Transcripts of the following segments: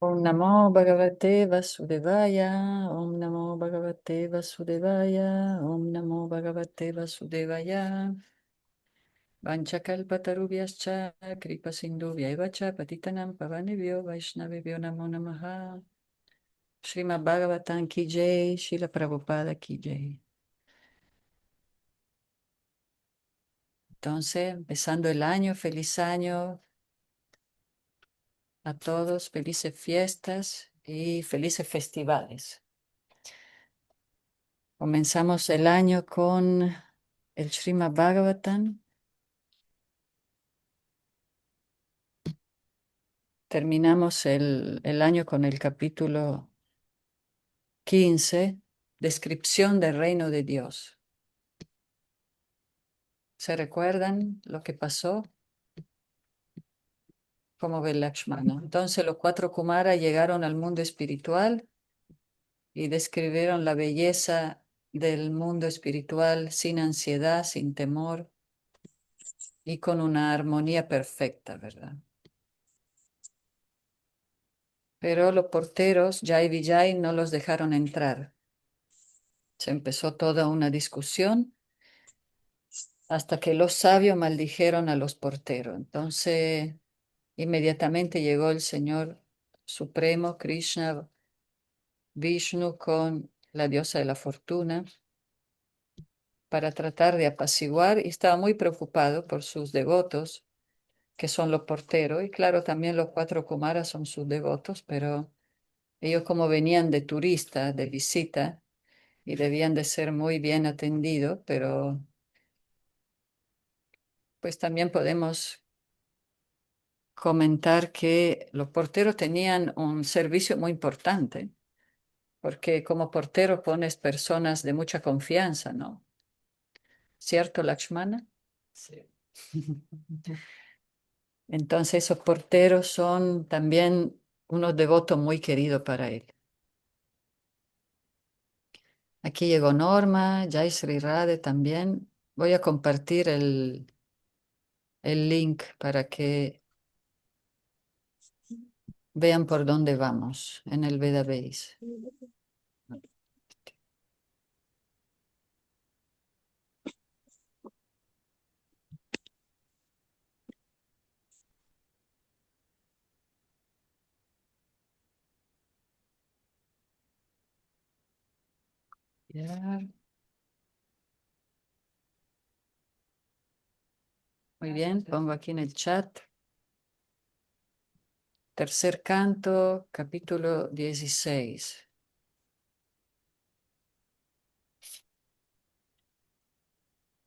Om Namo Bhagavate Vasudevaya, Om Namo Bhagavate Vasudevaya, Om Namo Bhagavate Vasudevaya. Vanchakalpatarubhyascha, Kripa Sindhubhya cha Patitanam Pavanebhyo Vaishnavebhyo Namo Namaha. Srimad Bhagavatam Ki Jai, Srila Prabhupada Ki Jai. Entonces, empezando el año, feliz año a todos, felices fiestas y felices festivales. Comenzamos el año con el Srimad Bhagavatam. Terminamos el año con el capítulo 15, descripción del reino de Dios. ¿Se recuerdan lo que pasó? Como ve Lakshmana. Entonces los cuatro Kumaras llegaron al mundo espiritual y describieron la belleza del mundo espiritual sin ansiedad, sin temor y con una armonía perfecta, ¿verdad? Pero los porteros, Jai y Vijay, no los dejaron entrar. Se empezó toda una discusión hasta que los sabios maldijeron a los porteros. Entonces, inmediatamente llegó el Señor Supremo, Krishna, Vishnu, con la diosa de la fortuna para tratar de apaciguar y estaba muy preocupado por sus devotos, que son los porteros, y claro, también los cuatro Kumaras son sus devotos, pero ellos como venían de turistas, de visita, y debían de ser muy bien atendidos, pero pues también podemos comentar que los porteros tenían un servicio muy importante, porque como portero pones personas de mucha confianza, ¿no? ¿Cierto, Lakshmana? Sí. Entonces esos porteros son también unos devotos muy queridos para él. Aquí llegó Norma, Jai Sri Radhe también. Voy a compartir el link para que vean por dónde vamos en el Vedabase. Ya. Muy bien, pongo aquí en el chat. Tercer canto, capítulo 16.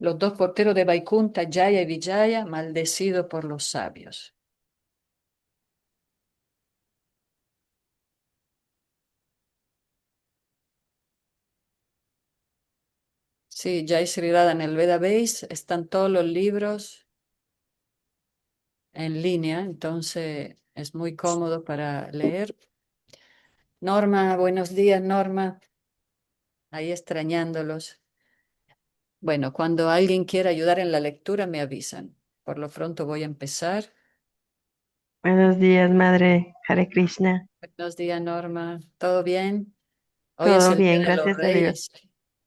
Los dos porteros de Vaikunta, Jaya y Vijaya, maldecidos por los sabios. Sí, Jai Sri Radha en el Vedabase están todos los libros en línea, entonces es muy cómodo para leer. Norma, buenos días, Norma. Ahí extrañándolos. Bueno, cuando alguien quiera ayudar en la lectura, me avisan. Por lo pronto voy a empezar. Buenos días, Madre Hare Krishna. Buenos días, Norma. ¿Todo bien? Hoy es Todo el Día bien, de los gracias a Dios. Reyes,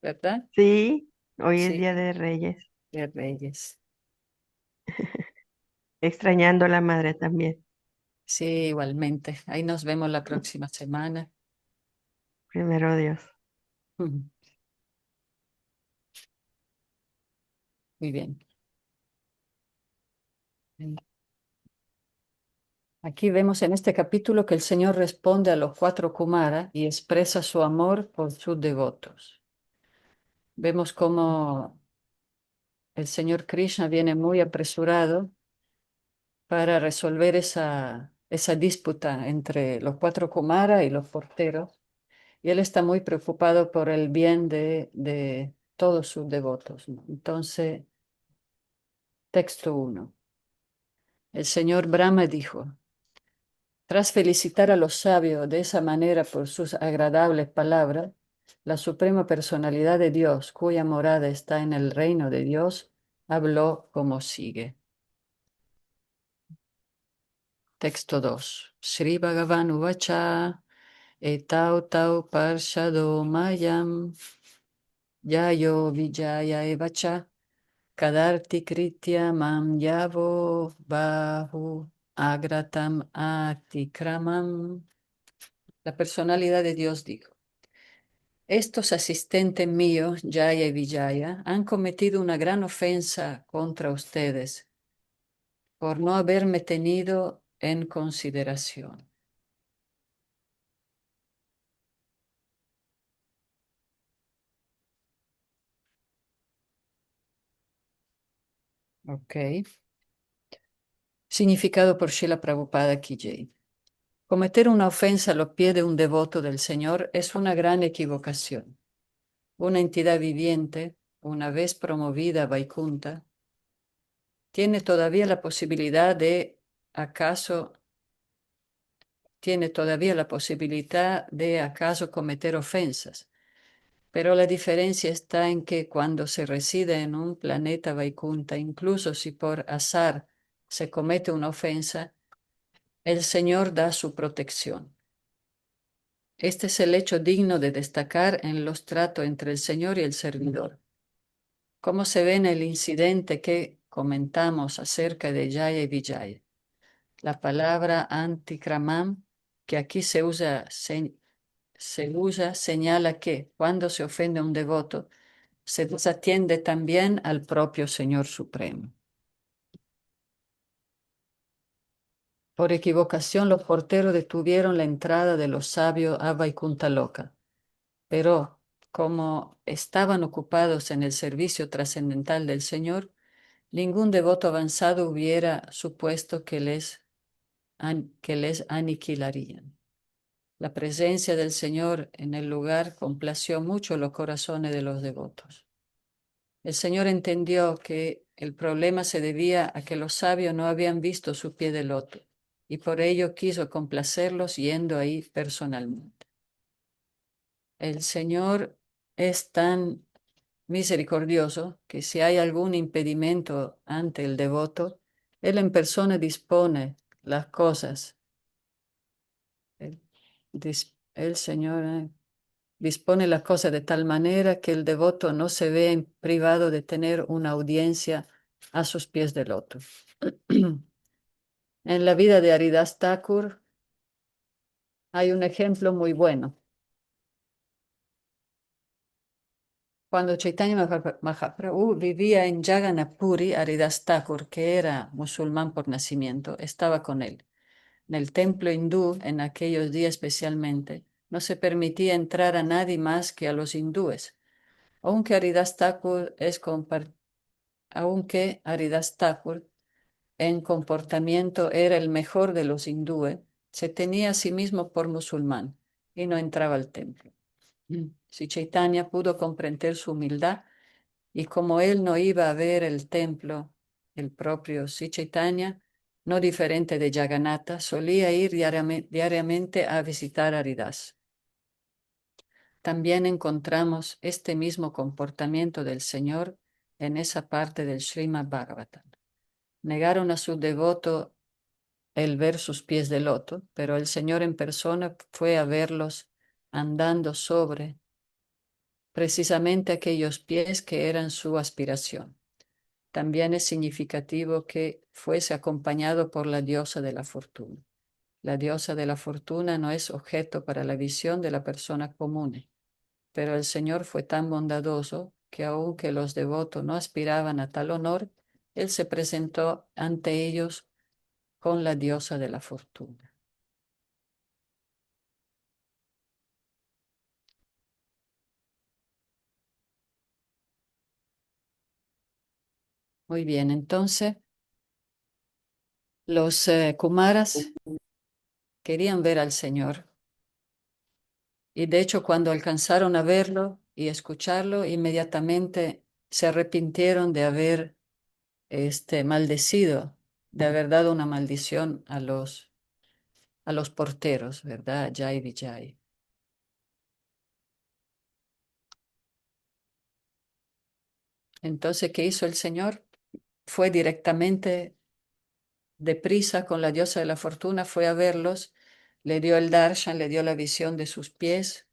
¿verdad? Sí, hoy es Sí, Día de Reyes. de Reyes. Extrañando a la madre también. Sí, igualmente. Ahí nos vemos la próxima semana. Primero Dios. Muy bien. Aquí vemos en este capítulo que el Señor responde a los cuatro Kumara y expresa su amor por sus devotos. Vemos cómo el Señor Krishna viene muy apresurado para resolver esa disputa entre los cuatro Kumara y los porteros. Y él está muy preocupado por el bien de todos sus devotos, ¿no? Entonces, texto uno. El señor Brahma dijo, tras felicitar a los sabios de esa manera por sus agradables palabras, la suprema personalidad de Dios, cuya morada está en el reino de Dios, habló como sigue. Texto 2. Sri Bhagavan Uvacha Etau Tau Parshado Mayam Yayo Vijaya Evacha Kadarti Kritya Mam Yavo Bahu Agratam Atikramam. La personalidad de Dios dijo: estos asistentes míos, Jaya y Vijaya, han cometido una gran ofensa contra ustedes por no haberme tenido en consideración. Ok. Significado por Srila Prabhupada Ki. Cometer una ofensa a los pies de un devoto del Señor es una gran equivocación. Una entidad viviente, una vez promovida a Vaikunta, tiene todavía la posibilidad de, acaso, tiene todavía la posibilidad de acaso cometer ofensas. Pero la diferencia está en que cuando se reside en un planeta Vaikunta, incluso si por azar se comete una ofensa, el Señor da su protección. Este es el hecho digno de destacar en los tratos entre el Señor y el servidor. Como se ve en el incidente que comentamos acerca de Jaya y Vijaya. La palabra antikramam, que aquí se usa, señala que cuando se ofende a un devoto, se desatiende también al propio Señor Supremo. Por equivocación, los porteros detuvieron la entrada de los sabios a Vaikunta Loka, pero como estaban ocupados en el servicio trascendental del Señor, ningún devoto avanzado hubiera supuesto que les aniquilarían. La presencia del Señor en el lugar complació mucho los corazones de los devotos. El Señor entendió que el problema se debía a que los sabios no habían visto su pie de loto y por ello quiso complacerlos yendo ahí personalmente. El Señor es tan misericordioso que si hay algún impedimento ante el devoto, Él en persona dispone las cosas. El Señor dispone las cosas de tal manera que el devoto no se ve privado de tener una audiencia a sus pies de loto. En la vida de Haridas Thakur hay un ejemplo muy bueno. Cuando Chaitanya Mahaprabhu vivía en Jagannath-puri, Haridas Thakur, que era musulmán por nacimiento, estaba con él. En el templo hindú, en aquellos días especialmente, no se permitía entrar a nadie más que a los hindúes. Aunque Haridas Thakur en comportamiento era el mejor de los hindúes, se tenía a sí mismo por musulmán y no entraba al templo. Si Chaitanya pudo comprender su humildad y como él no iba a ver el templo, el propio Sri Chaitanya, no diferente de Jagannatha, solía ir diariamente a visitar a Haridas. También encontramos este mismo comportamiento del Señor en esa parte del Srimad Bhagavatam. Negaron a su devoto el ver sus pies de loto, pero el Señor en persona fue a verlos andando sobre precisamente aquellos pies que eran su aspiración. También es significativo que fuese acompañado por la diosa de la fortuna. La diosa de la fortuna no es objeto para la visión de la persona común, pero el Señor fue tan bondadoso que aunque los devotos no aspiraban a tal honor, Él se presentó ante ellos con la diosa de la fortuna. Muy bien, entonces los Kumaras querían ver al Señor y de hecho cuando alcanzaron a verlo y escucharlo, inmediatamente se arrepintieron de haber maldecido, de haber dado una maldición a los porteros, ¿verdad? Jai Vijay. Entonces, ¿qué hizo el Señor? Fue directamente deprisa con la diosa de la fortuna, fue a verlos, le dio el darshan, le dio la visión de sus pies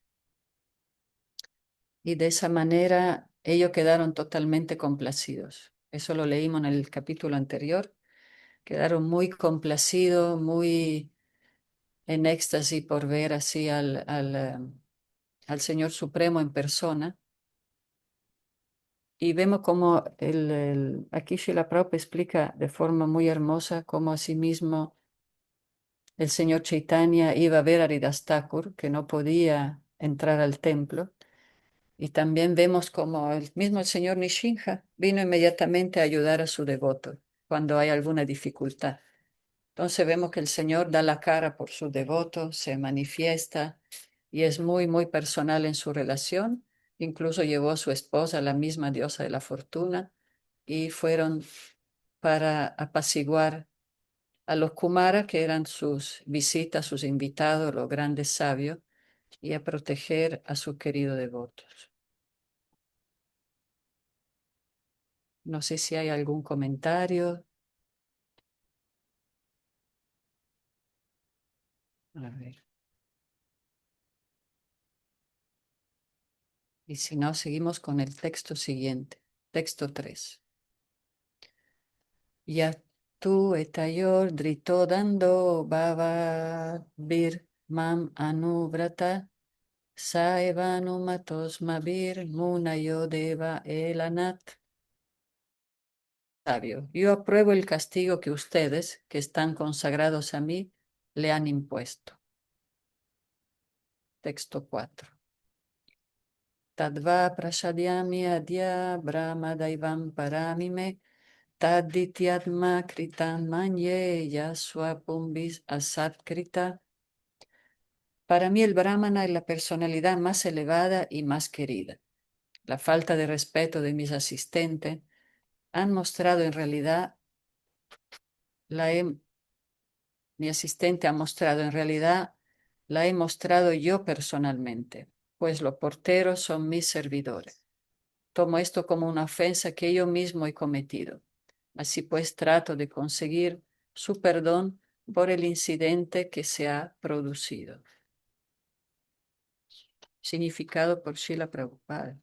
y de esa manera ellos quedaron totalmente complacidos. Eso lo leímos en el capítulo anterior. Quedaron muy complacidos, muy en éxtasis por ver así al Señor Supremo en persona. Y vemos como aquí Srila Prabhupada explica de forma muy hermosa cómo asimismo el señor Chaitanya iba a ver a Haridas Thakur, que no podía entrar al templo. Y también vemos como el mismo el señor Nishinja vino inmediatamente a ayudar a su devoto cuando hay alguna dificultad. Entonces vemos que el Señor da la cara por su devoto, se manifiesta y es muy, muy personal en su relación. Incluso llevó a su esposa, la misma diosa de la fortuna, y fueron para apaciguar a los Kumara, que eran sus visitas, sus invitados, los grandes sabios, y a proteger a sus queridos devotos. No sé si hay algún comentario. A ver. Y si no, seguimos con el texto siguiente, texto 3. Ya tú etayor drito dando baba bir mam anubrata saevanu matos mabir munayo deva elanat. Sabio, yo apruebo el castigo que ustedes, que están consagrados a mí, le han impuesto. Texto 4. Tadva prasadyami adya brahma daivam paramime tadityatma kritan manye yaswapumbis asatkrita. Para mí el Brahmana es la personalidad más elevada y más querida. La falta de respeto de mis asistentes han mostrado en realidad, mi asistente ha mostrado en realidad, la he mostrado yo personalmente, pues los porteros son mis servidores. Tomo esto como una ofensa que yo mismo he cometido. Así pues trato de conseguir su perdón por el incidente que se ha producido. Significado por Srila Prabhupada.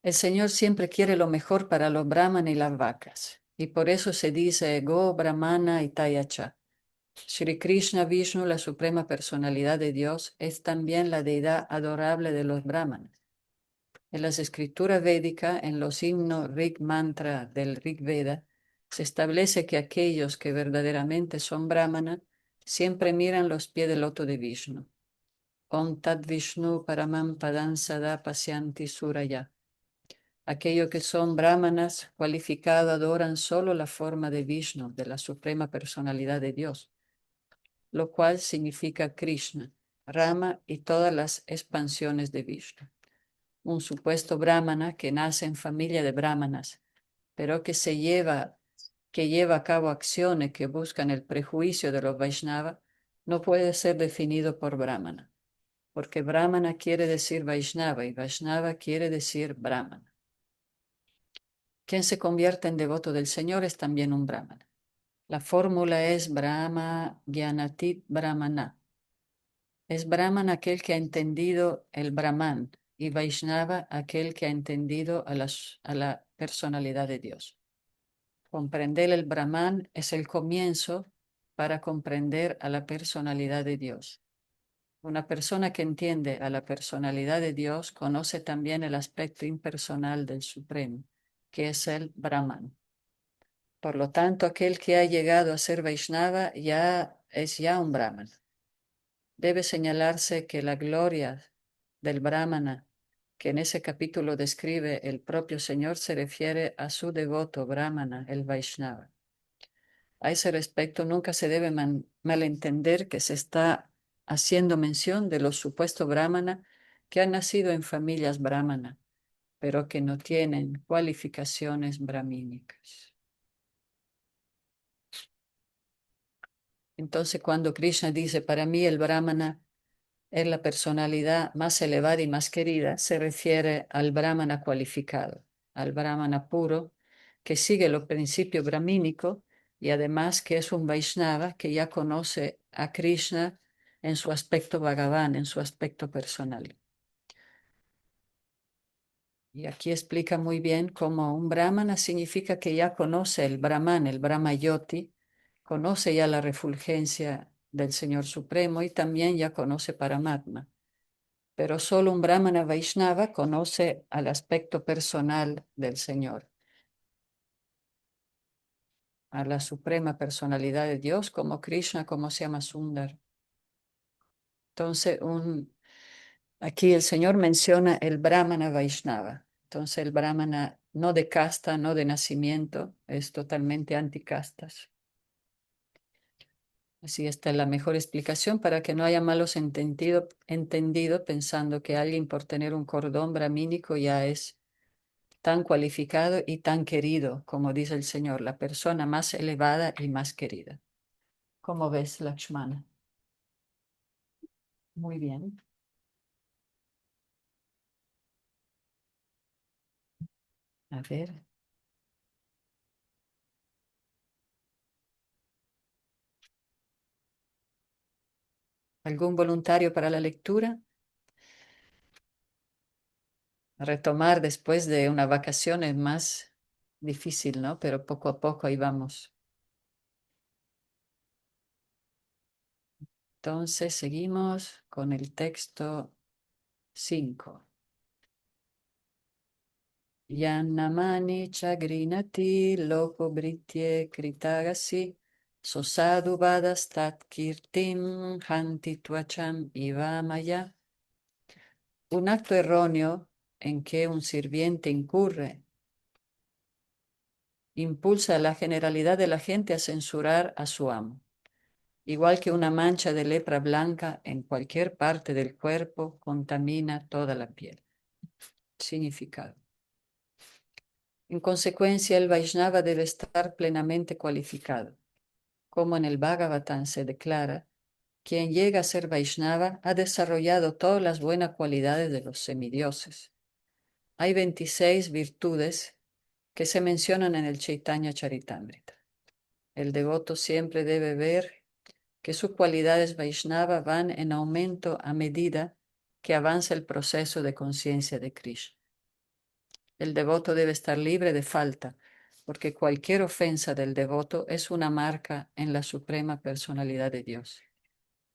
El Señor siempre quiere lo mejor para los brahmanes y las vacas, y por eso se dice Go Brahmana Itayacha. Shri Krishna Vishnu, la suprema personalidad de Dios, es también la deidad adorable de los brahmanes. En las escrituras védicas, en los himnos Rig Mantra del Rig Veda, se establece que aquellos que verdaderamente son brahmanas siempre miran los pies del loto de Vishnu. Om Tat Vishnu Paramam Padam Sada Pasyanti Suraya. Aquellos que son brahmanas cualificados adoran solo la forma de Vishnu, de la suprema personalidad de Dios, lo cual significa Krishna, Rama y todas las expansiones de Vishnu. Un supuesto brahmana que nace en familia de brahmanas, pero que lleva a cabo acciones que buscan el prejuicio de los Vaishnava, no puede ser definido por brahmana, porque brahmana quiere decir Vaishnava y Vaishnava quiere decir brahmana. Quien se convierte en devoto del Señor es también un brahmana. La fórmula es Brahma Gyanatit Brahmana. Es Brahman aquel que ha entendido el Brahman y Vaishnava aquel que ha entendido a la personalidad de Dios. Comprender el Brahman es el comienzo para comprender a la personalidad de Dios. Una persona que entiende a la personalidad de Dios conoce también el aspecto impersonal del Supremo, que es el Brahman. Por lo tanto, aquel que ha llegado a ser Vaishnava es ya un Brahman. Debe señalarse que la gloria del Brahmana, que en ese capítulo describe el propio Señor, se refiere a su devoto Brahmana, el Vaishnava. A ese respecto, nunca se debe malentender que se está haciendo mención de los supuestos Brahmana que han nacido en familias Brahmana, pero que no tienen cualificaciones brahmínicas. Entonces, cuando Krishna dice, para mí el Brahmana es la personalidad más elevada y más querida, se refiere al Brahmana cualificado, al Brahmana puro, que sigue los principios brahmínicos y además que es un Vaishnava que ya conoce a Krishna en su aspecto Bhagavan, en su aspecto personal. Y aquí explica muy bien cómo un brahmana significa que ya conoce el Brahman, el Brahmayoti, conoce ya la refulgencia del Señor Supremo y también ya conoce Paramatma. Pero solo un Brahmana Vaishnava conoce al aspecto personal del Señor, a la suprema personalidad de Dios, como Krishna, como se llama Sundar. Entonces, aquí el Señor menciona el Brahmana Vaishnava. Entonces, el Brahmana no de casta, no de nacimiento, es totalmente anticastas. Así esta es la mejor explicación para que no haya malos entendido pensando que alguien por tener un cordón brahmínico ya es tan cualificado y tan querido, como dice el Señor, la persona más elevada y más querida. ¿Cómo ves, Lakshmana? Muy bien. A ver, ¿algún voluntario para la lectura? Retomar después de una vacación es más difícil, ¿no? Pero poco a poco ahí vamos. Entonces seguimos con el texto 5. Yannamani chagrinati loko britye kritagasi sosadu vadas tat kirtim hanti tuacham ivamaya. Un acto erróneo en que un sirviente incurre impulsa a la generalidad de la gente a censurar a su amo, igual que una mancha de lepra blanca en cualquier parte del cuerpo contamina toda la piel. Significado. En consecuencia, el Vaishnava debe estar plenamente cualificado. Como en el Bhagavatam se declara, quien llega a ser Vaishnava ha desarrollado todas las buenas cualidades de los semidioses. Hay 26 virtudes que se mencionan en el Chaitanya Charitamrita. El devoto siempre debe ver que sus cualidades Vaishnava van en aumento a medida que avanza el proceso de conciencia de Krishna. El devoto debe estar libre de falta, porque cualquier ofensa del devoto es una marca en la suprema personalidad de Dios.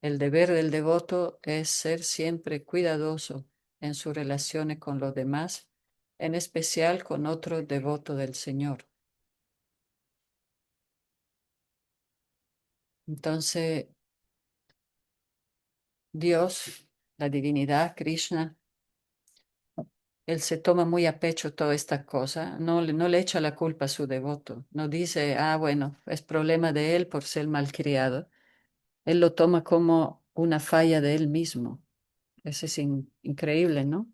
El deber del devoto es ser siempre cuidadoso en sus relaciones con los demás, en especial con otro devoto del Señor. Entonces, Dios, la divinidad, Krishna, él se toma muy a pecho toda esta cosa, no le echa la culpa a su devoto, no dice, ah, bueno, es problema de él por ser malcriado. Él lo toma como una falla de él mismo. Eso es increíble, ¿no?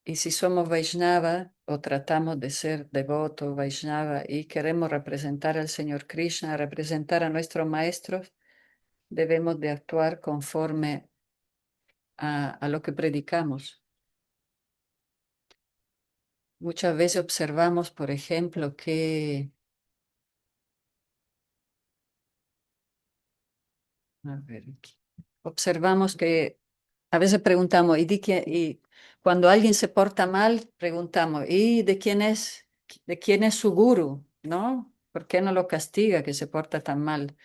Y si somos Vaishnava o tratamos de ser devoto Vaishnava y queremos representar al Señor Krishna, representar a nuestros maestros, debemos de actuar conforme a lo que predicamos. Muchas veces observamos, por ejemplo, que, a ver, aquí. Observamos que a veces preguntamos, y cuando alguien se porta mal, preguntamos, ¿y de quién es su guru? ¿No? ¿Por qué no lo castiga que se porta tan mal?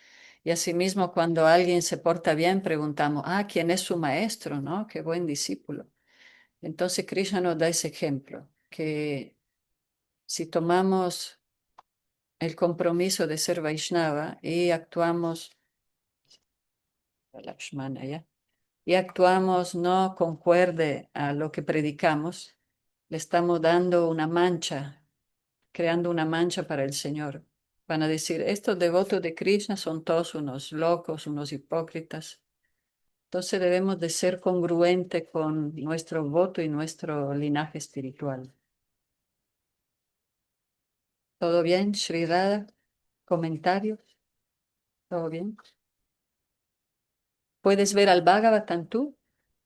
Y asimismo, cuando alguien se porta bien, preguntamos, ah, ¿quién es su maestro? ¿No? Qué buen discípulo. Entonces, Krishna nos da ese ejemplo, que si tomamos el compromiso de ser Vaishnava y actuamos, Lakshmana, ¿ya? Y actuamos no concuerde a lo que predicamos, le estamos dando una mancha, creando una mancha para el Señor. Van a decir, estos devotos de Krishna son todos unos locos, unos hipócritas. Entonces debemos de ser congruentes con nuestro voto y nuestro linaje espiritual. ¿Todo bien, Sri Radha? ¿Comentarios? ¿Todo bien? ¿Puedes ver al Bhagavatam tú?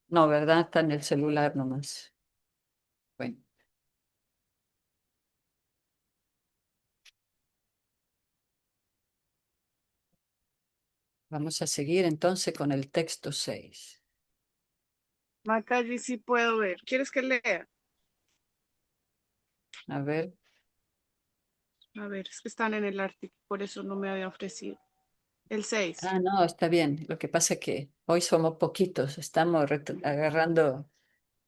No, ¿verdad? Está en el celular nomás. Bueno. Vamos a seguir entonces con el texto 6. Mataji sí puedo ver. ¿Quieres que lea? A ver. A ver, es que están en el Ártico, por eso no me había ofrecido. El 6. Ah, no, está bien. Lo que pasa es que hoy somos poquitos, estamos agarrando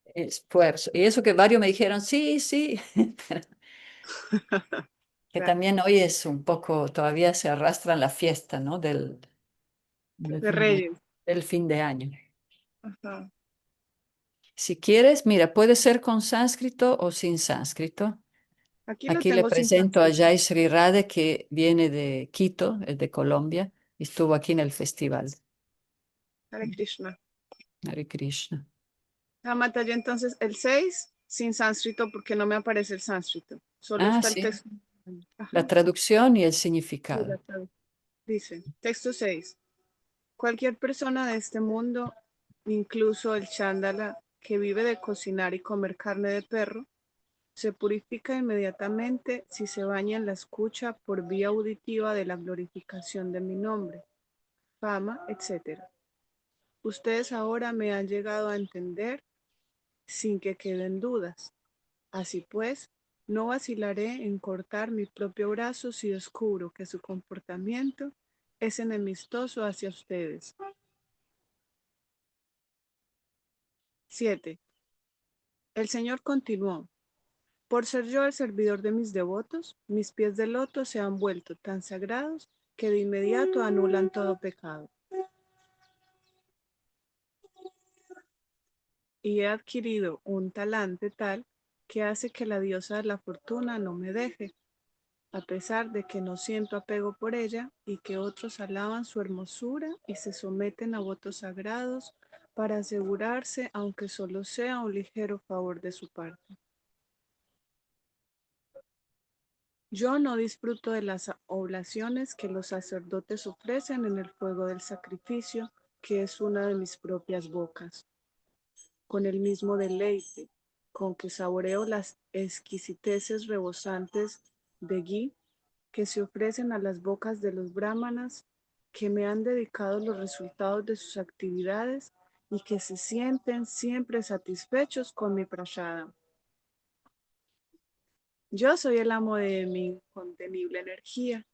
esfuerzo. Y eso que varios me dijeron, sí, sí, que también hoy es un poco, todavía se arrastra en la fiesta, ¿no? Del De fin de, Reyes. del fin de año. Ajá. Si quieres, mira, puede ser con sánscrito o sin sánscrito. Aquí lo Aquí le tengo sin presento a sánscrito. Jai Sri Radhe, que viene de Quito, es de Colombia, y estuvo aquí en el festival. Hare Krishna. Hare Krishna. Ah, Mataji, entonces el 6 sin sánscrito porque no me aparece el sánscrito. Solo Ah, está el sí, texto. la Ajá. traducción y el Sí, significado. dice, texto 6. Cualquier persona de este mundo, incluso el chándala que vive de cocinar y comer carne de perro, se purifica inmediatamente si se baña en la escucha por vía auditiva de la glorificación de mi nombre, fama, etc. Ustedes ahora me han llegado a entender sin que queden dudas. Así pues, no vacilaré en cortar mi propio brazo si descubro que su comportamiento es enemistoso hacia ustedes. 7. El Señor continuó. Por ser yo el servidor de mis devotos, mis pies de loto se han vuelto tan sagrados que de inmediato anulan todo pecado. Y he adquirido un talante tal que hace que la diosa de la fortuna no me deje, a pesar de que no siento apego por ella y que otros alaban su hermosura y se someten a votos sagrados para asegurarse, aunque solo sea un ligero favor de su parte. Yo no disfruto de las oblaciones que los sacerdotes ofrecen en el fuego del sacrificio, que es una de mis propias bocas, con el mismo deleite con que saboreo las exquisiteces rebosantes de ghee que se ofrecen a las bocas de los brahmanas que me han dedicado los resultados de sus actividades y que se sienten siempre satisfechos con mi prashada. Yo soy el amo de mi incontenible energía.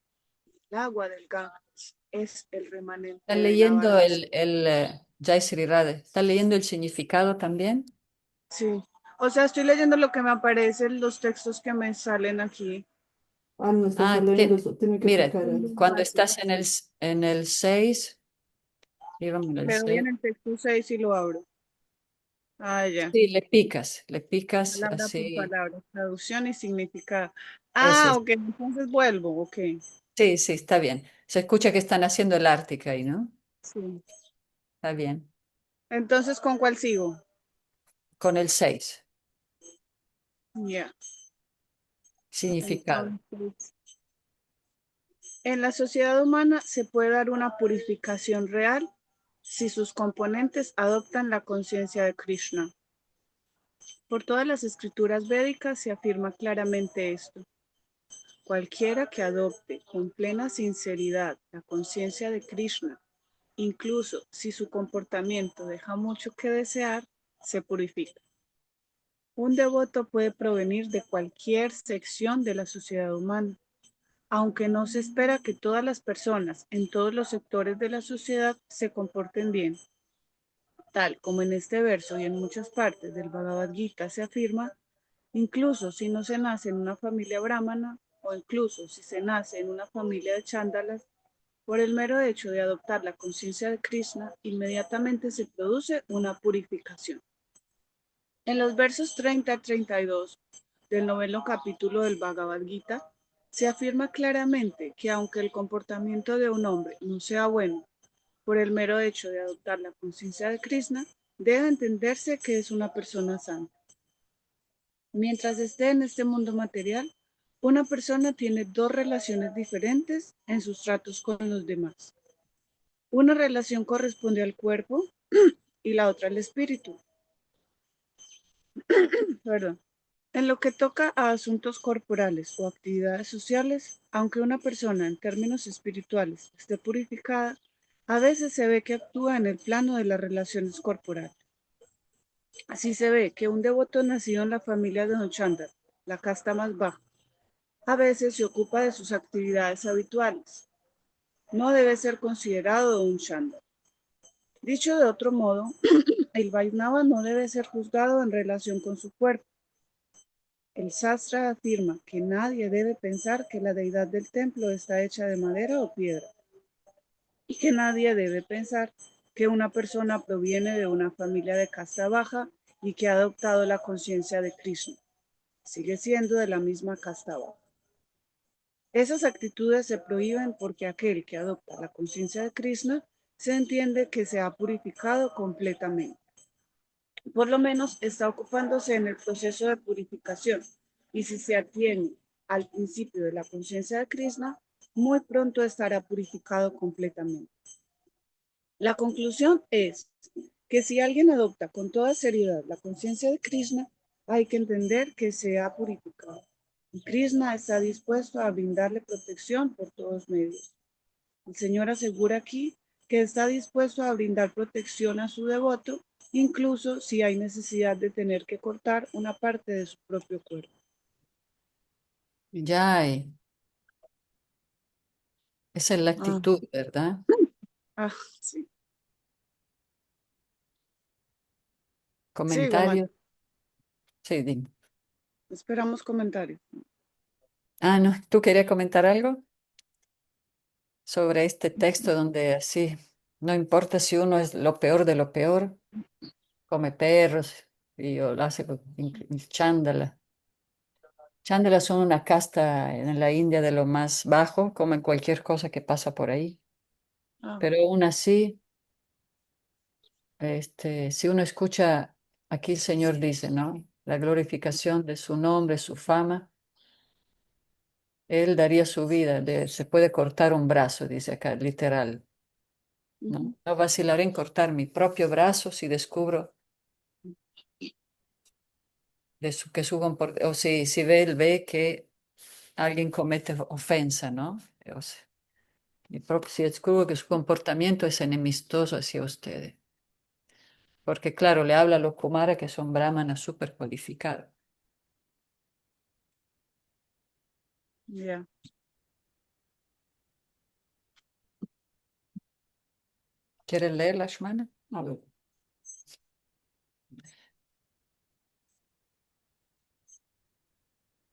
El agua del Ganges es el remanente ¿Estás de la leyendo Varanasi. el Jai Sri Radhe? ¿Estás leyendo el significado también? Sí, o sea, estoy leyendo lo que me aparecen, los textos que me salen aquí. Ah, no estás Ah, leyendo eso, tiene que mira, picar ahí. cuando estás en el 6, dígame en el Le doy 6, en el texto 6 y lo abro. Ah, ya. sí, le picas Palabra por así, palabra, traducción y significado. ese Ah, es. ok, entonces vuelvo, ok. Sí, sí, está bien. Se escucha que están haciendo el Ártica ahí, ¿no? Sí. Está bien. Entonces, ¿con cuál sigo? Con el 6, Ya. significado. Entonces, en la sociedad humana se puede dar una purificación real si sus componentes adoptan la conciencia de Krishna. Por todas las escrituras védicas se afirma claramente esto. Cualquiera que adopte con plena sinceridad la conciencia de Krishna, incluso si su comportamiento deja mucho que desear, se purifica. Un devoto puede provenir de cualquier sección de la sociedad humana, aunque no se espera que todas las personas en todos los sectores de la sociedad se comporten bien. Tal como en este verso y en muchas partes del Bhagavad Gita se afirma, incluso si no se nace en una familia brahmana o incluso si se nace en una familia de chándalas, por el mero hecho de adoptar la conciencia de Krishna, inmediatamente se produce una purificación. En los versos 30 a 32 del noveno capítulo del Bhagavad Gita, se afirma claramente que aunque el comportamiento de un hombre no sea bueno por el mero hecho de adoptar la conciencia de Krishna, debe entenderse que es una persona santa. Mientras esté en este mundo material, una persona tiene dos relaciones diferentes en sus tratos con los demás. Una relación corresponde al cuerpo y la otra al espíritu. Perdón. En lo que toca a asuntos corporales o actividades sociales, aunque una persona en términos espirituales esté purificada, A veces se ve que actúa en el plano de las relaciones corporales. Así se ve que un devoto nacido en la familia de Don Chandra, la casta más baja, a veces se ocupa de sus actividades habituales. No debe ser considerado un Chandra. Dicho de otro modo, el Vaisnava no debe ser juzgado en relación con su cuerpo. El Sastra afirma que nadie debe pensar que la deidad del templo está hecha de madera o piedra, y que nadie debe pensar que una persona proviene de una familia de casta baja y que ha adoptado la conciencia de Krishna. Sigue siendo de la misma casta baja. Esas actitudes se prohíben porque aquel que adopta la conciencia de Krishna se entiende que se ha purificado completamente. Por lo menos está ocupándose en el proceso de purificación, y si se atiene al principio de la conciencia de Krishna, muy pronto estará purificado completamente. La conclusión es que si alguien adopta con toda seriedad la conciencia de Krishna, hay que entender que se ha purificado. Y Krishna está dispuesto a brindarle protección por todos medios. El Señor asegura aquí que está dispuesto a brindar protección a su devoto, incluso si hay necesidad de tener que cortar una parte de su propio cuerpo. Ya hay. Esa es la actitud, ¿verdad? Sí. Sí, Guamán. Comentarios. Sí, dime. Esperamos comentarios. Ah, no, ¿tú querías comentar algo sobre este texto donde así, no importa si uno es lo peor de lo peor, come perros y o lo hace con chándala? Chándalas son una casta en la India de lo más bajo, comen cualquier cosa que pasa por ahí. Ah, Pero aún así, si uno escucha, aquí el Señor dice, ¿no? La glorificación de su nombre, su fama, Él daría su vida, se puede cortar un brazo, dice acá, literal, ¿no? No vacilaré en cortar mi propio brazo si descubro que su o si ve, él ve que alguien comete ofensa, ¿no? O sea, si descubro que su comportamiento es enemistoso hacia ustedes. Porque claro, le habla a los Kumara que son brahmanas súper cualificados. ya. ¿Quieres leer, Lakshmana? A ver.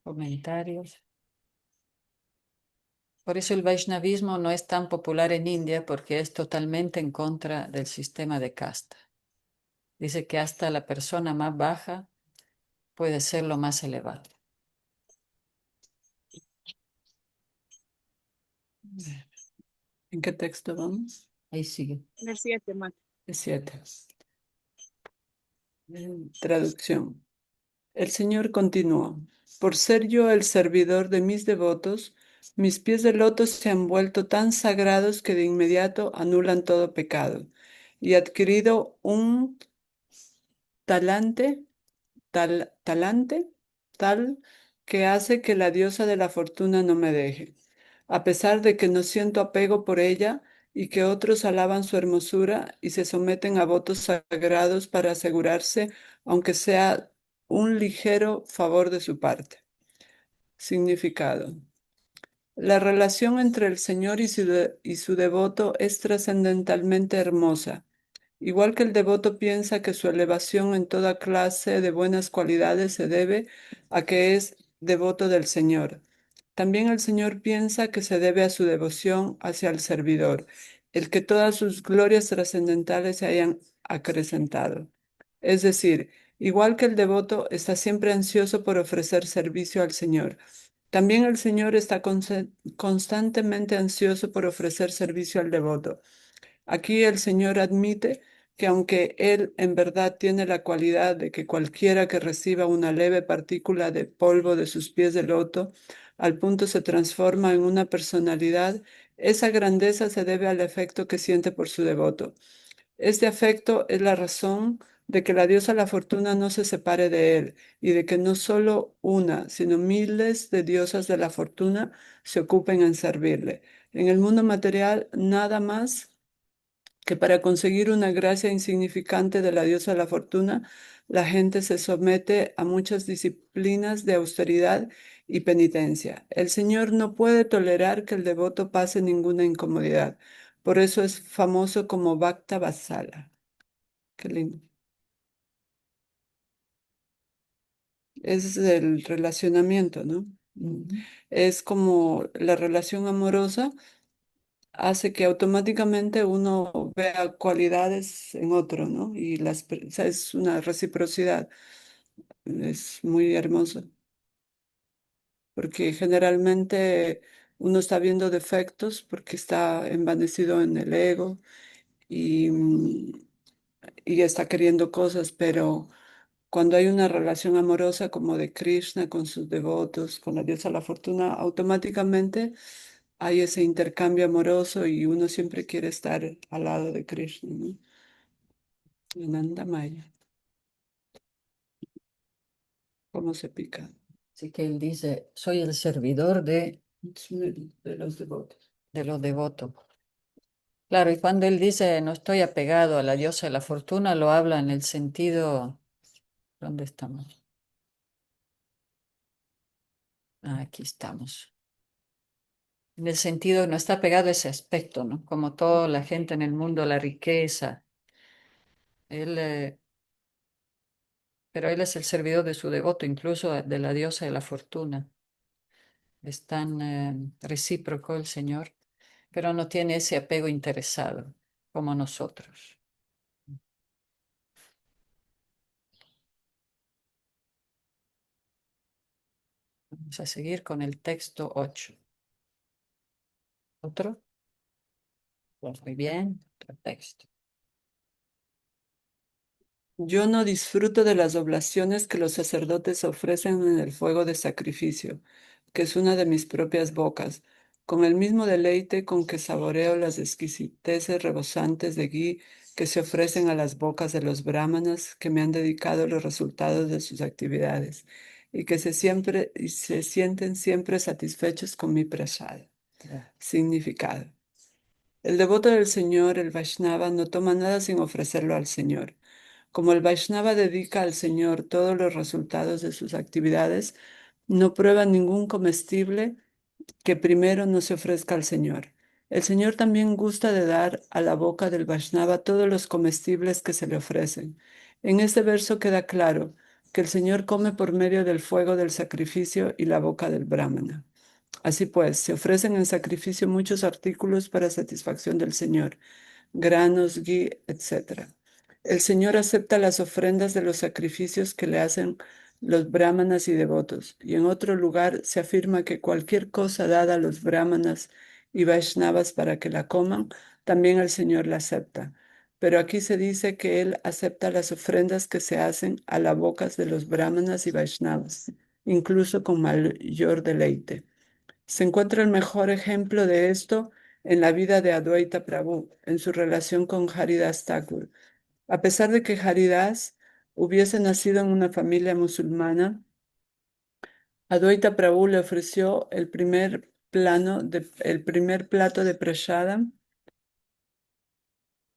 Comentarios. Por eso el Vaishnavismo no es tan popular en India porque es totalmente en contra del sistema de casta. Dice que hasta la persona más baja puede ser lo más elevado. ¿En qué texto vamos? Ahí sigue. El 7, Mati. El 7. Traducción. El Señor continuó. Por ser yo el servidor de mis devotos, mis pies de loto se han vuelto tan sagrados que de inmediato anulan todo pecado. Y he adquirido un talante, tal que hace que la diosa de la fortuna no me deje. A pesar de que no siento apego por ella y que otros alaban su hermosura y se someten a votos sagrados para asegurarse, aunque sea un ligero favor de su parte. Significado. La relación entre el Señor y su devoto es trascendentalmente hermosa. Igual que el devoto piensa que su elevación en toda clase de buenas cualidades se debe a que es devoto del Señor. También el Señor piensa que se debe a su devoción hacia el servidor, el que todas sus glorias trascendentales se hayan acrecentado. Es decir, igual que el devoto está siempre ansioso por ofrecer servicio al Señor, también el Señor está constantemente ansioso por ofrecer servicio al devoto. Aquí el Señor admite que aunque Él en verdad tiene la cualidad de que cualquiera que reciba una leve partícula de polvo de sus pies de loto, al punto se transforma en una personalidad, esa grandeza se debe al afecto que siente por su devoto. Este afecto es la razón de que la diosa la fortuna no se separe de él y de que no solo una, sino miles de diosas de la fortuna se ocupen en servirle. En el mundo material, nada más que para conseguir una gracia insignificante de la diosa de la fortuna, la gente se somete a muchas disciplinas de austeridad y penitencia. El Señor no puede tolerar que el devoto pase ninguna incomodidad. Por eso es famoso como Bhakta Vatsala. Qué lindo. Es el relacionamiento, ¿no? Es como la relación amorosa hace que automáticamente uno vea cualidades en otro, ¿no? Y o sea, es una reciprocidad. Es muy hermoso, porque generalmente uno está viendo defectos porque está envanecido en el ego y, y está queriendo cosas, pero cuando hay una relación amorosa como de Krishna con sus devotos, con la diosa de la fortuna, automáticamente hay ese intercambio amoroso y uno siempre quiere estar al lado de Krishna, ¿no? Ananda Maya, ¿cómo se pica? Así que él dice, soy el servidor De los devotos. de los devotos. Claro, y cuando él dice, no estoy apegado a la diosa de la fortuna, lo habla en el sentido, ¿dónde estamos? Aquí estamos. En el sentido, no está pegado a ese aspecto, ¿no? Como toda la gente en el mundo, la riqueza. Él, pero él es el servidor de su devoto, incluso de la diosa de la fortuna. Es tan recíproco el Señor, pero no tiene ese apego interesado como nosotros. Vamos a seguir con el texto 8. ¿Otro? Pues muy bien, otro texto. Yo no disfruto de las oblaciones que los sacerdotes ofrecen en el fuego de sacrificio, que es una de mis propias bocas, con el mismo deleite con que saboreo las exquisiteces rebosantes de ghee que se ofrecen a las bocas de los brahmanas que me han dedicado los resultados de sus actividades y que se sienten siempre satisfechos con mi prasada. Significado. El devoto del Señor, el Vaishnava, no toma nada sin ofrecerlo al Señor. Como el Vaishnava dedica al Señor todos los resultados de sus actividades, no prueba ningún comestible que primero no se ofrezca al Señor. El Señor también gusta de dar a la boca del Vaishnava todos los comestibles que se le ofrecen. En este verso queda claro que el Señor come por medio del fuego del sacrificio y la boca del Brahmana. Así pues, se ofrecen en sacrificio muchos artículos para satisfacción del Señor, granos, ghee, etc. El Señor acepta las ofrendas de los sacrificios que le hacen los brahmanas y devotos, y en otro lugar se afirma que cualquier cosa dada a los brahmanas y vaishnavas para que la coman, también el Señor la acepta. Pero aquí se dice que Él acepta las ofrendas que se hacen a la boca de los brahmanas y vaishnavas, incluso con mayor deleite. Se encuentra el mejor ejemplo de esto en la vida de Adwaita Prabhu, en su relación con Haridas Thakur. A pesar de que Haridas hubiese nacido en una familia musulmana, Adwaita Prabhu le ofreció el primer plato de prasadam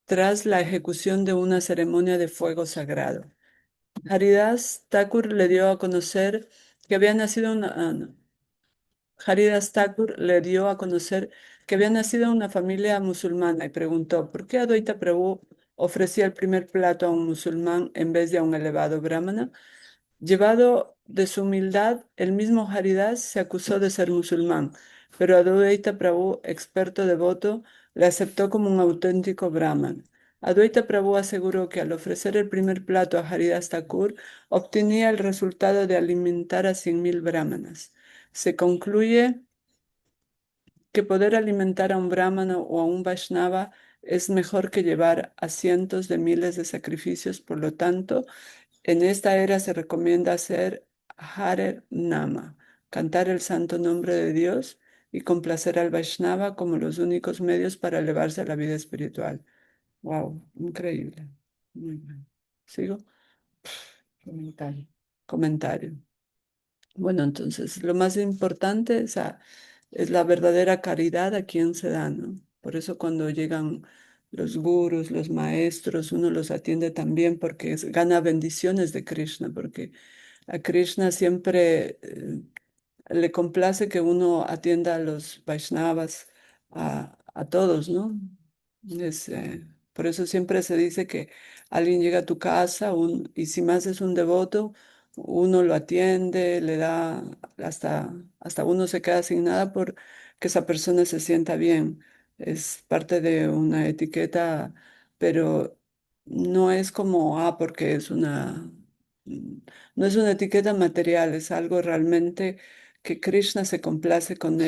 tras la ejecución de una ceremonia de fuego sagrado. Haridas Thakur le dio a conocer que había nacido no. Haridas Thakur le dio a conocer que había nacido en una familia musulmana y preguntó por qué Adwaita Prabhu ofrecía el primer plato a un musulmán en vez de a un elevado brahmana. Llevado de su humildad, el mismo Haridas se acusó de ser musulmán, pero Adwaita Prabhu, experto devoto, le aceptó como un auténtico brahman. Adwaita Prabhu aseguró que al ofrecer el primer plato a Haridas Thakur, obtenía el resultado de alimentar a 100,000 brahmanas. Se concluye que poder alimentar a un brahmana o a un vaishnava es mejor que llevar a cientos de miles de sacrificios. Por lo tanto, en esta era se recomienda hacer Hare Nama, cantar el santo nombre de Dios y complacer al vaishnava como los únicos medios para elevarse a la vida espiritual. Wow, increíble. Muy bien. ¿Sigo? Comentario. Comentario. Bueno, entonces lo más importante es la verdadera caridad a quien se da, ¿no? Por eso cuando llegan los gurus, los maestros, uno los atiende también porque gana bendiciones de Krishna, porque a Krishna siempre le complace que uno atienda a los Vaishnavas, a todos, ¿no? Es, por eso siempre se dice que alguien llega a tu casa y si más es un devoto, uno lo atiende, le da, hasta uno se queda sin nada por que esa persona se sienta bien. Es parte de una etiqueta, pero no es como, porque es mm, no es una etiqueta material, es algo realmente que Krishna se complace con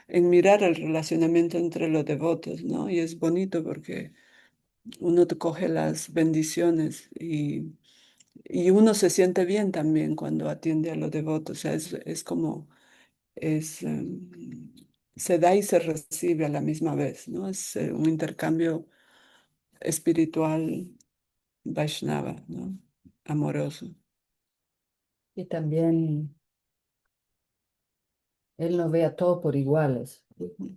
en mirar el relacionamiento entre los devotos, ¿no? Y es bonito porque uno te coge las bendiciones y uno se siente bien también cuando atiende a los devotos. O sea, es como, es, se da y se recibe a la misma vez, ¿no? Es un intercambio espiritual Vaishnava, ¿no? Amoroso. Y también Él nos ve a todos por iguales,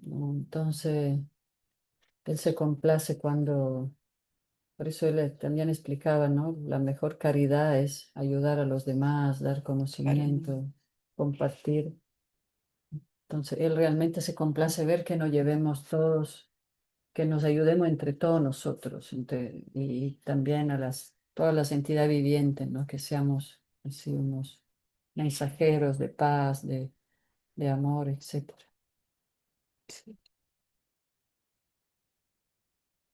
¿no? Entonces, Él se complace cuando, por eso Él también explicaba, ¿no? La mejor caridad es ayudar a los demás, dar Claro. conocimiento, compartir. Entonces, Él realmente se complace ver que nos llevemos todos, que nos ayudemos entre todos nosotros, y también a todas las entidades vivientes, ¿no? Que seamos así unos mensajeros de paz, de amor, etcétera.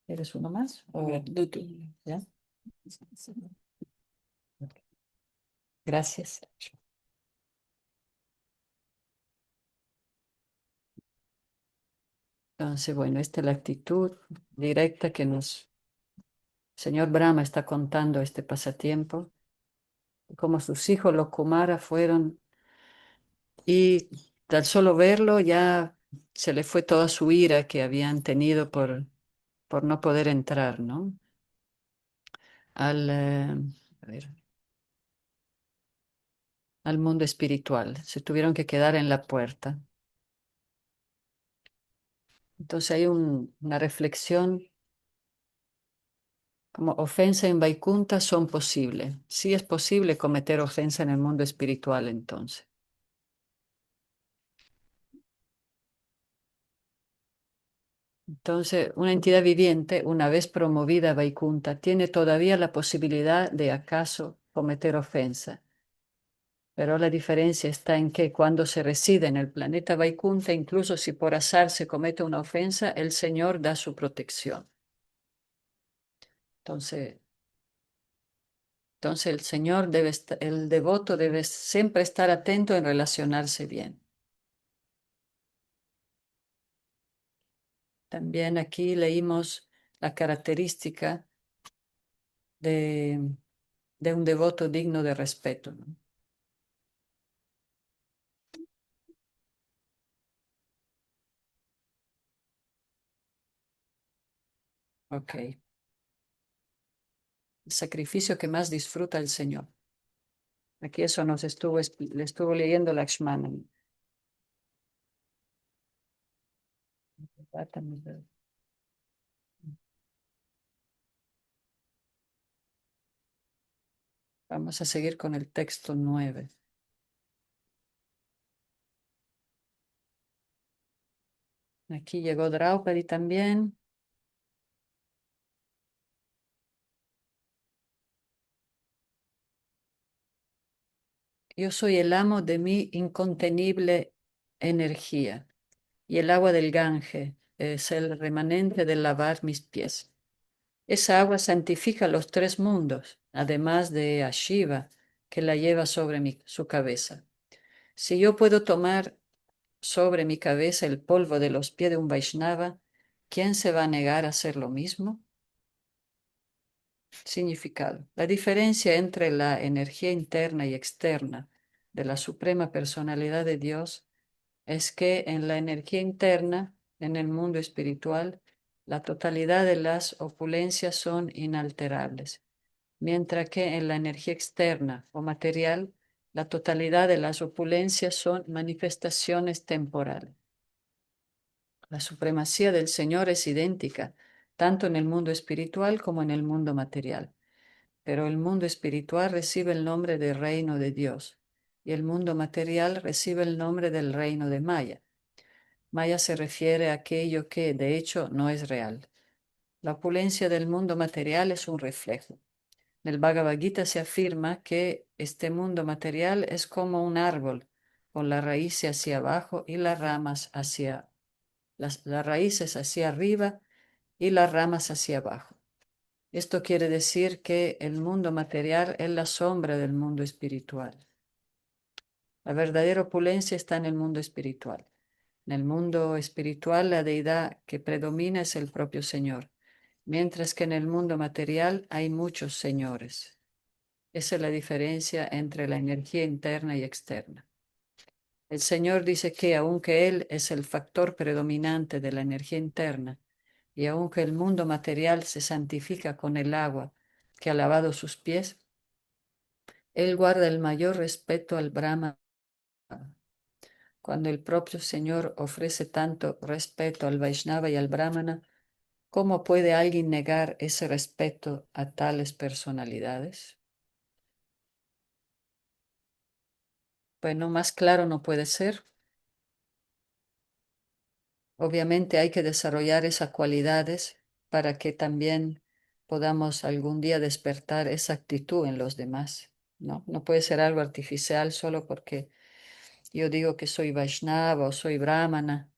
¿Eres uno más? A ver, tú. ¿Ya? Ok. Gracias. Entonces, bueno, esta es la actitud directa que señor Brahma está contando este pasatiempo, como sus hijos los Kumara fueron y al solo verlo ya se le fue toda su ira que habían tenido por no poder entrar, ¿no? A ver, al mundo espiritual. Se tuvieron que quedar en la puerta. Entonces hay una reflexión como ofensa en Vaikunta son posibles. Sí es posible cometer ofensa en el mundo espiritual entonces. Entonces, una entidad viviente, una vez promovida a Vaikunta, tiene todavía la posibilidad de acaso cometer ofensa. Pero la diferencia está en que cuando se reside en el planeta Vaikunta, incluso si por azar se comete una ofensa, el Señor da su protección. Entonces, el Señor el devoto debe siempre estar atento en relacionarse bien. También aquí leímos la característica de, de un devoto digno de respeto, ¿no? Ok. El sacrificio que más disfruta el Señor. Aquí eso le estuvo leyendo Lakshmana. Vamos a seguir con el texto 9. Aquí llegó Draupadi también. Yo soy el amo de mi incontenible energía y el agua del Gange es el remanente de lavar mis pies. Esa agua santifica los tres mundos, además de a Shiva, que la lleva sobre su cabeza. Si yo puedo tomar sobre mi cabeza el polvo de los pies de un Vaishnava, ¿quién se va a negar a hacer lo mismo? Significado. La diferencia entre la energía interna y externa de la Suprema Personalidad de Dios es que en la energía interna, en el mundo espiritual, la totalidad de las opulencias son inalterables, mientras que en la energía externa o material, la totalidad de las opulencias son manifestaciones temporales. La supremacía del Señor es idéntica, tanto en el mundo espiritual como en el mundo material. Pero el mundo espiritual recibe el nombre de reino de Dios y el mundo material recibe el nombre del reino de Maya. Maya se refiere a aquello que, de hecho, no es real. La opulencia del mundo material es un reflejo. En el Bhagavad Gita se afirma que este mundo material es como un árbol, con las raíces hacia abajo y las ramas hacia las raíces hacia arriba y las ramas hacia abajo. Esto quiere decir que el mundo material es la sombra del mundo espiritual. La verdadera opulencia está en el mundo espiritual. En el mundo espiritual la deidad que predomina es el propio Señor, mientras que en el mundo material hay muchos señores. Esa es la diferencia entre la energía interna y externa. El Señor dice que aunque Él es el factor predominante de la energía interna, y aunque el mundo material se santifica con el agua que ha lavado sus pies, Él guarda el mayor respeto al Brahma. Cuando el propio Señor ofrece tanto respeto al Vaishnava y al Brahmana, ¿cómo puede alguien negar ese respeto a tales personalidades? Bueno, más claro no puede ser. Obviamente hay que desarrollar esas cualidades para que también podamos algún día despertar esa actitud en los demás, ¿no? No puede ser algo artificial solo porque yo digo que soy Vaishnava o soy Brahmana,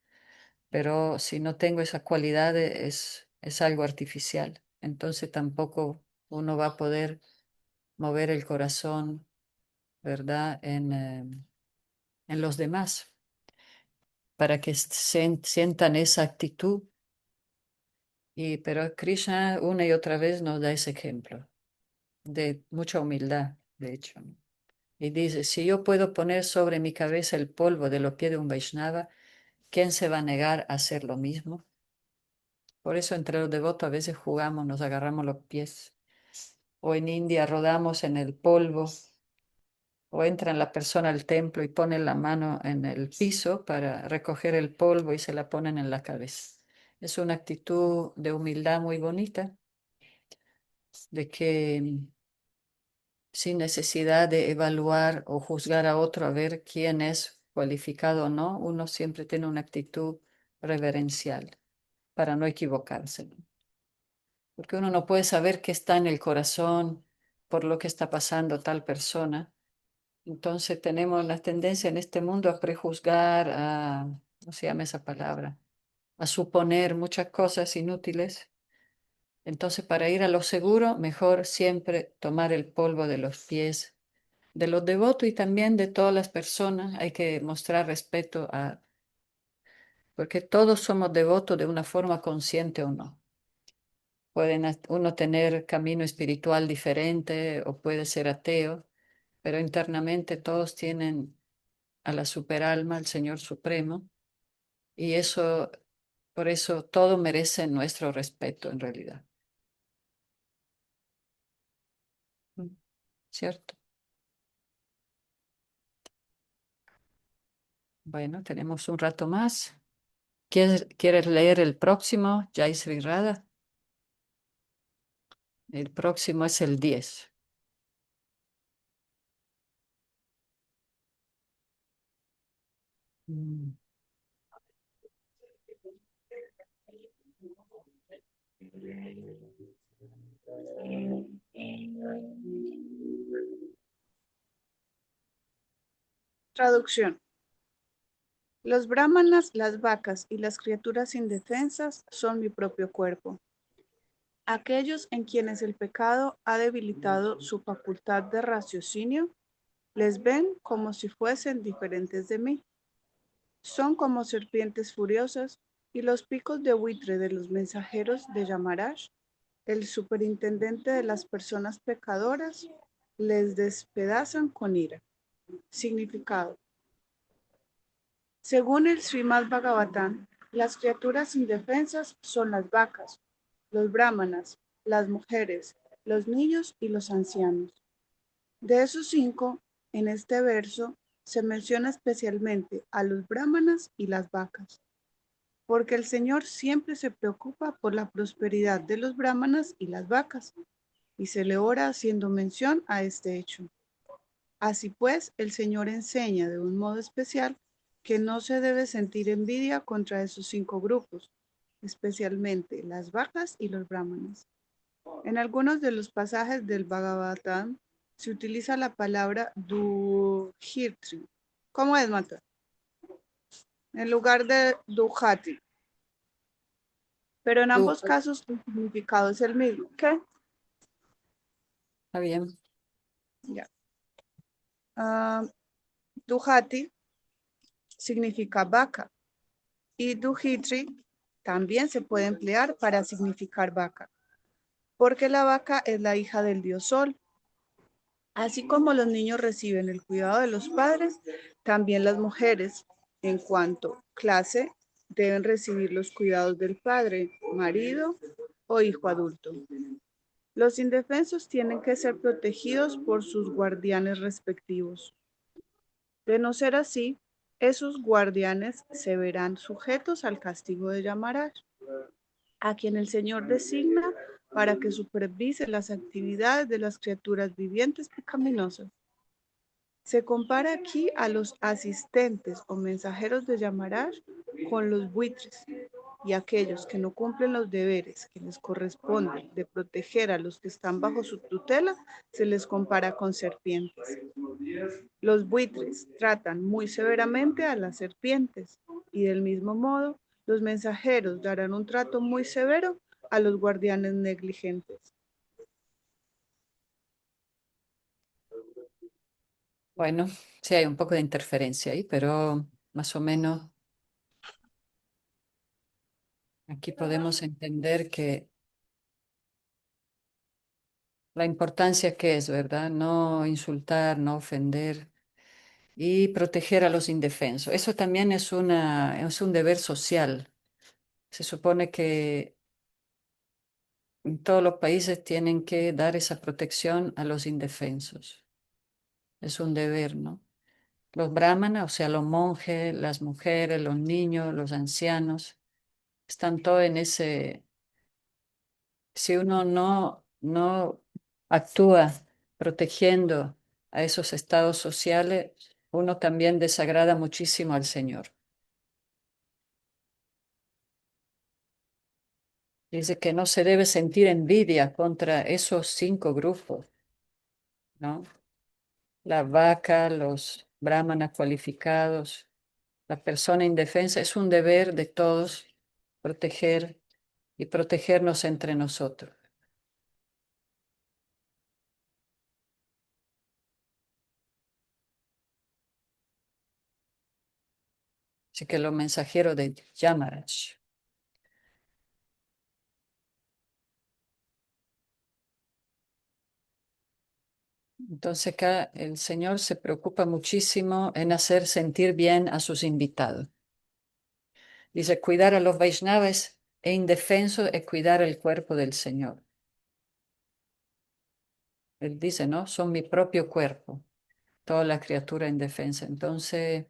pero si no tengo esas cualidades es algo artificial. Entonces tampoco uno va a poder mover el corazón, ¿verdad? En los demás, para que sientan esa actitud. Pero Krishna una y otra vez nos da ese ejemplo de mucha humildad, de hecho, ¿no? Y dice, si yo puedo poner sobre mi cabeza el polvo de los pies de un Vaishnava, ¿quién se va a negar a hacer lo mismo? Por eso entre los devotos a veces jugamos, nos agarramos los pies. O en India rodamos en el polvo. O entra la persona al templo y pone la mano en el piso para recoger el polvo y se la ponen en la cabeza. Es una actitud de humildad muy bonita, de que sin necesidad de evaluar o juzgar a otro a ver quién es cualificado o no, uno siempre tiene una actitud reverencial para no equivocarse, ¿no? Porque uno no puede saber qué está en el corazón por lo que está pasando tal persona. Entonces tenemos la tendencia en este mundo a prejuzgar, ¿cómo se llama esa palabra? A suponer muchas cosas inútiles. Entonces, para ir a lo seguro, mejor siempre tomar el polvo de los pies de los devotos y también de todas las personas. Hay que mostrar respeto porque todos somos devotos de una forma consciente o no. Pueden uno tener camino espiritual diferente o puede ser ateo, pero internamente todos tienen a la superalma, al Señor Supremo, y eso, por eso todo merece nuestro respeto en realidad. ¿Cierto? Bueno, tenemos un rato más. ¿Quieres leer el próximo, Jai Sri Radha? El próximo es el 10. Mm. Traducción. Los brahmanas, las vacas y las criaturas indefensas son mi propio cuerpo. Aquellos en quienes el pecado ha debilitado su facultad de raciocinio, les ven como si fuesen diferentes de mí. Son como serpientes furiosas y los picos de buitre de los mensajeros de Yamaraj, el superintendente de las personas pecadoras, les despedazan con ira. Significado. Según el Srimad Bhagavatam, las criaturas indefensas son las vacas, los brahmanas, las mujeres, los niños y los ancianos. De esos 5, en este verso se menciona especialmente a los brahmanas y las vacas. porque el Señor siempre se preocupa por la prosperidad de los brahmanas y las vacas, y se le ora haciendo mención a este hecho. Así pues, el Señor enseña de un modo especial que no se debe sentir envidia contra esos 5 grupos, especialmente las vacas y los brahmanas. En algunos de los pasajes del Bhagavatam se utiliza la palabra duhitri. ¿Cómo es, Mata? En lugar de duhati. Pero en ambos casos el significado es el mismo. ¿Qué? Está bien. Ya. Duhati significa vaca y duhitri también se puede emplear para significar vaca, porque la vaca es la hija del dios Sol. Así como los niños reciben el cuidado de los padres, también las mujeres, en cuanto clase, deben recibir los cuidados del padre, marido o hijo adulto. Los indefensos tienen que ser protegidos por sus guardianes respectivos. De no ser así, esos guardianes se verán sujetos al castigo de Yamaraj, a quien el Señor designa para que supervise las actividades de las criaturas vivientes pecaminosas. Se compara aquí a los asistentes o mensajeros de Yamaraj con los buitres, y aquellos que no cumplen los deberes que les corresponden de proteger a los que están bajo su tutela, se les compara con serpientes. Los buitres tratan muy severamente a las serpientes, y del mismo modo, los mensajeros darán un trato muy severo a los guardianes negligentes. Bueno, sí hay un poco de interferencia ahí, pero más o menos aquí podemos entender que la importancia que es, ¿verdad? No insultar, no ofender y proteger a los indefensos. Eso también es un deber social. Se supone que en todos los países tienen que dar esa protección a los indefensos. Es un deber, ¿no? Los brahmanas, o sea, los monjes, las mujeres, los niños, los ancianos, están todos en ese. Si uno no actúa protegiendo a esos estados sociales, uno también desagrada muchísimo al Señor. Dice que no se debe sentir envidia contra esos 5 grupos, ¿no? La vaca, los brahmanas cualificados, la persona indefensa. Es un deber de todos proteger y protegernos entre nosotros. Así que los mensajeros de Yamaraj. Entonces acá el Señor se preocupa muchísimo en hacer sentir bien a sus invitados. Dice, cuidar a los Vaishnavas e indefensos es cuidar el cuerpo del Señor. Él dice, ¿no? Son mi propio cuerpo, toda la criatura indefensa. Entonces,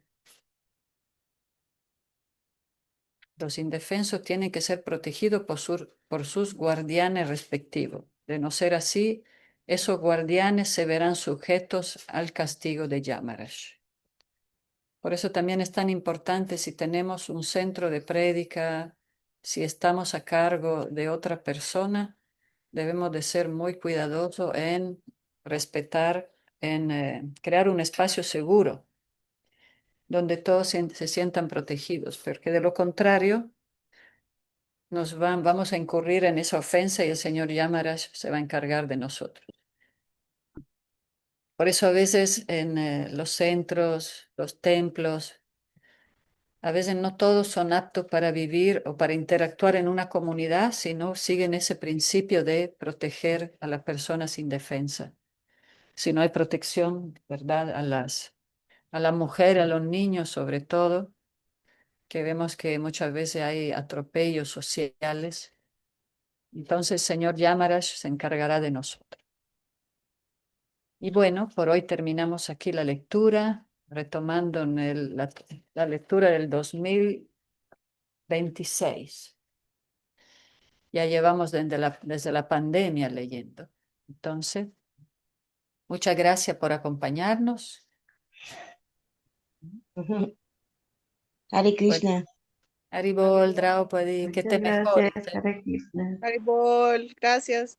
los indefensos tienen que ser protegidos por sus guardianes respectivos. De no ser así, esos guardianes se verán sujetos al castigo de Yamaraj. Por eso también es tan importante si tenemos un centro de prédica, si estamos a cargo de otra persona, debemos de ser muy cuidadosos en respetar, en crear un espacio seguro donde todos se sientan protegidos, porque de lo contrario vamos a incurrir en esa ofensa y el Señor Yamaraj se va a encargar de nosotros. Por eso a veces en los centros, los templos, a veces no todos son aptos para vivir o para interactuar en una comunidad, sino siguen ese principio de proteger a las personas indefensas. Si no hay protección, ¿verdad? A la mujer, a los niños sobre todo, que vemos que muchas veces hay atropellos sociales. Entonces, señor Yamaraj se encargará de nosotros. Y bueno, por hoy terminamos aquí la lectura, retomando la lectura del 2000. 26. Ya llevamos desde la pandemia leyendo. Entonces, muchas gracias por acompañarnos. Hare Pues, Krishna. Haribol, Draupadi, que Muchas te mejores. gracias, Hare Krishna. Haribol, gracias.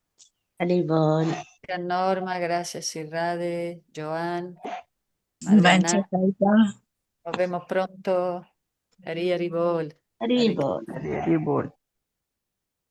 Hare Bol. Gracias, Norma, gracias, Irrade, Joan, Mancha Marganá. Nos vemos pronto. Haribol. Hare Bol. Hare Bol.